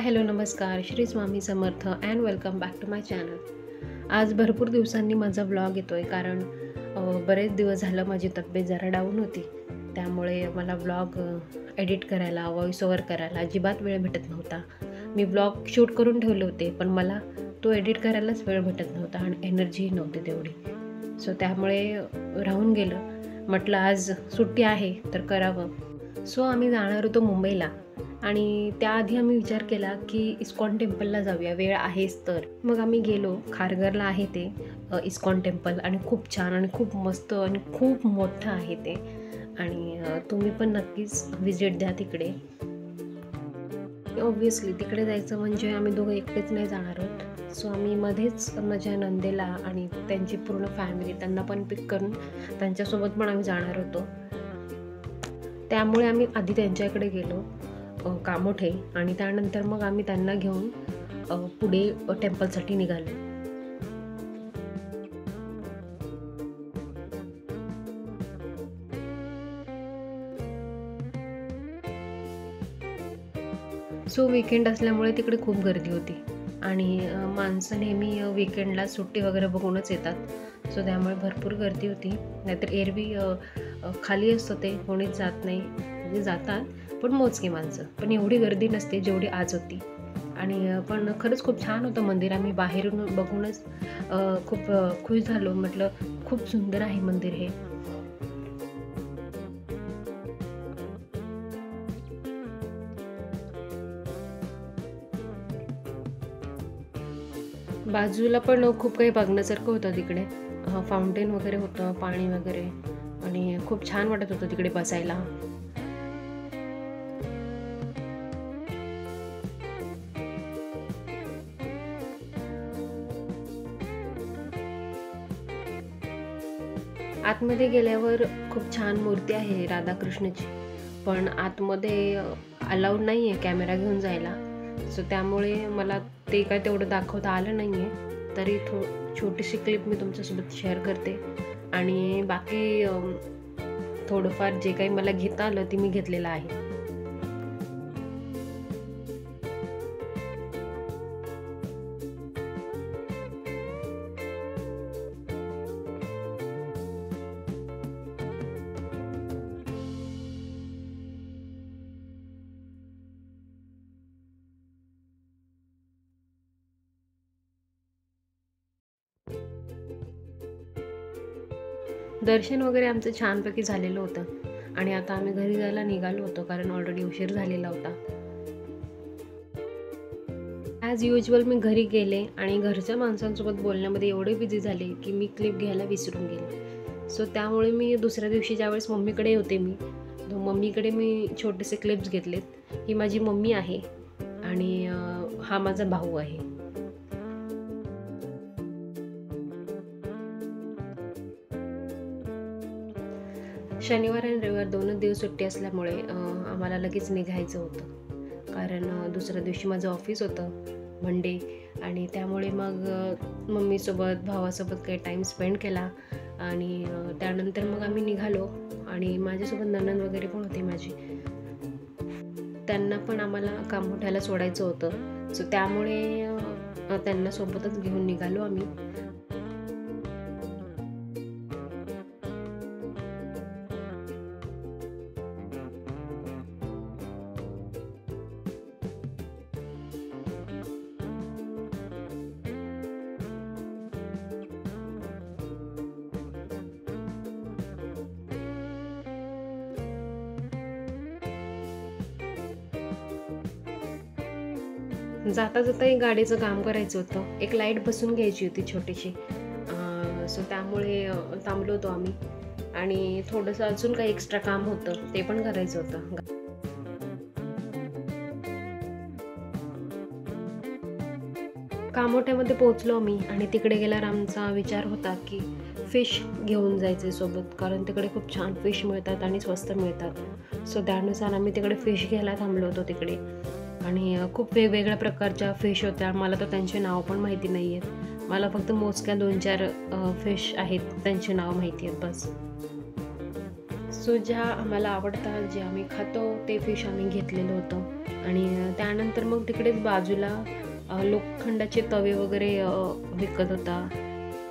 Hello नमस्कार, Shri Swami Samarth and welcome back to my channel. आज भरपूर दिवसांनी माझा व्लॉग येतो आहे कारण बरेच दिवस झालं माझी तब्येत जरा डाऊन होती. त्यामुळे मला व्लॉग एडिट करायला, व्हॉइस ओव्हर करायला अजिबात वेळ भेटत नव्हता. मी व्लॉग शूट करून ठेवले होते पण मला तो एडिट करायलाच वेळ भेटत नव्हता आणि एनर्जीही नव्हती तेवढी. सो त्यामुळे राहून गेलं. म्हटलं आज सुट्टी आहे तर करावं. सो आम्ही जाणार होतो मुंबईला आणि त्याआधी आम्ही विचार केला की इस्कॉन टेम्पलला जाऊया, वेळ आहेच तर. मग आम्ही गेलो. खारघरला आहे ते इस्कॉन टेम्पल आणि खूप छान आणि खूप मस्त आणि खूप मोठं आहे ते. आणि तुम्ही पण नक्कीच व्हिजिट द्या तिकडे. ऑब्व्हियसली तिकडे जायचं म्हणजे आम्ही दोघं एकटेच नाही जाणार आहोत. सो आम्ही मध्येच माझ्या नंदेला आणि त्यांची पूर्ण फॅमिली त्यांना पण पिक करून त्यांच्यासोबत पण आम्ही जाणार होतो. त्यामुळे आम्ही आधी त्यांच्याकडे गेलो कामोठे आणि त्यानंतर मग आम्ही त्यांना घेऊन पुढे टेम्पलसाठी निघालो. सो वीकेंड असल्यामुळे तिकडे खूप गर्दी होती आणि माणसं नेहमी वीकेंडला सुट्टी वगैरे बघूनच येतात. सो त्यामुळे भरपूर गर्दी होती. नाहीतर एरवी खाली असतं ते, कोणीच जात नाही. म्हणजे जातात पण मोजकी माणसं, पण एवढी गर्दी नसते जेवढी आज होती. आणि पण खरंच खूप छान होतं मंदिर. आम्ही बाहेरून बघूनच खूप खुश झालो. म्हटलं खूप सुंदर आहे मंदिर हे. बाजूला पण खूप काही बघण्यासारखं होतं तिकडे. फाउंटेन वगैरे होतं, पाणी वगैरे, आणि खूप छान वाटत होतं तिकडे बसायला. आतमध्ये गेल्यावर खूप छान मूर्ती आहे राधाकृष्णाची, पण आतमध्ये अलाउड नाही आहे कॅमेरा घेऊन जायला. सो त्यामुळे मला ते काय तेवढं दाखवता आलं नाही आहे. तरी छोटीशी क्लिप मी तुमच्यासोबत शेअर करते आणि बाकी थोडंफार जे काही मला घेता आलं ते मी घेतलेलं आहे. दर्शन वगैरे आमचं छानपैकी झालेलं होतं आणि आता आम्ही घरी जायला निघालो होतो कारण ऑलरेडी उशीर झालेला होता. ॲज युज्युअल मी घरी गेले आणि घरच्या माणसांसोबत बोलण्यामध्ये एवढे बिझी झाले की मी क्लिप घ्यायला विसरून गेले. सो त्यामुळे मी दुसऱ्या दिवशी ज्यावेळेस मम्मीकडे होते मम्मीकडे मी छोटेसे क्लिप्स घेतलेत. ही माझी मम्मी आहे आणि हा माझा भाऊ आहे. शनिवार आणि रविवार दोनच दिवस सुट्टी असल्यामुळे आम्हाला लगेच निघायचं होतं कारण दुसऱ्या दिवशी माझं ऑफिस होतं मंडे. आणि त्यामुळे मग मम्मीसोबत भावासोबत काही टाईम स्पेंड केला आणि त्यानंतर मग आम्ही निघालो. आणि माझ्यासोबत नणंद वगैरे पण होती माझी, त्यांना पण आम्हाला कामोठ्याला सोडायचं होतं. सो त्यामुळे त्यांना सोबतच घेऊन निघालो आम्ही. जाता जाता एक गाडीचं काम करायचं होतं. एक लाईट बसून घ्यायची होती छोटीशी. सो त्यामुळे थांबलो होतो आम्ही आणि थोडंसं अजून काही एक्स्ट्रा काम होतं ते पण करायचं होतं. कामोठ्यामध्ये पोहोचलो आम्ही आणि तिकडे गेल्यावर आमचा विचार होता की फिश घेऊन जायचे सोबत कारण तिकडे खूप छान फिश मिळतात आणि स्वस्त मिळतात. सो त्यानुसार आम्ही तिकडे फिश घ्यायला थांबलो होतो तिकडे. आणि खूप वेगवेगळ्या प्रकारच्या फिश होत्या. मला तर त्यांचे नाव पण माहिती नाही आहेत. मला फक्त मोजक्या 2-4 फिश आहेत त्यांचे नाव माहिती आहेत बस. सो ज्या आम्हाला आवडतात, जे आम्ही खातो ते फिश आम्ही घेतलेलं होतं आणि त्यानंतर मग तिकडेच बाजूला लोखंडाचे तवे वगैरे विकत होता.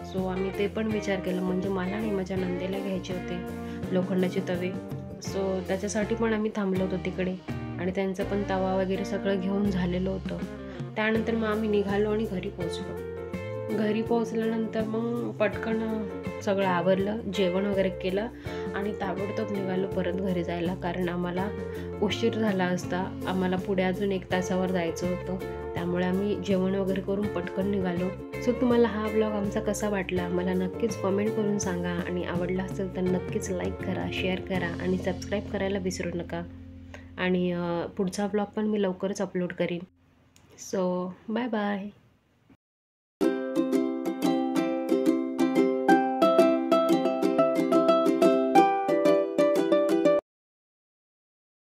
सो आम्ही ते पण विचार केला, म्हणजे मला नाही, माझ्या नंदेला घ्यायचे होते लोखंडाचे तवे. सो त्याच्यासाठी पण आम्ही थांबलो होतो तिकडे आणि त्यांचं पण तवा वगैरे सगळं घेऊन झालेलं होतं. त्यानंतर मग आम्ही निघालो आणि घरी पोचलो. घरी पोहोचल्यानंतर मग पटकन सगळं आवरलं, जेवण वगैरे केलं आणि ताबडतोब निघालो परत घरी जायला, कारण आम्हाला उशीर झाला असता. आम्हाला पुढे अजून 1 तासावर जायचं होतं, त्यामुळे आम्ही जेवण वगैरे करून पटकन निघालो. सो तुम्हाला हा ब्लॉग आमचा कसा वाटला मला नक्कीच कमेंट करून सांगा, आणि आवडला असेल तर नक्कीच लाईक करा, शेअर करा आणि सबस्क्राईब करायला विसरू नका. आणि पुढचा ब्लॉग पण मी लवकरच अपलोड करीन. So bye bye.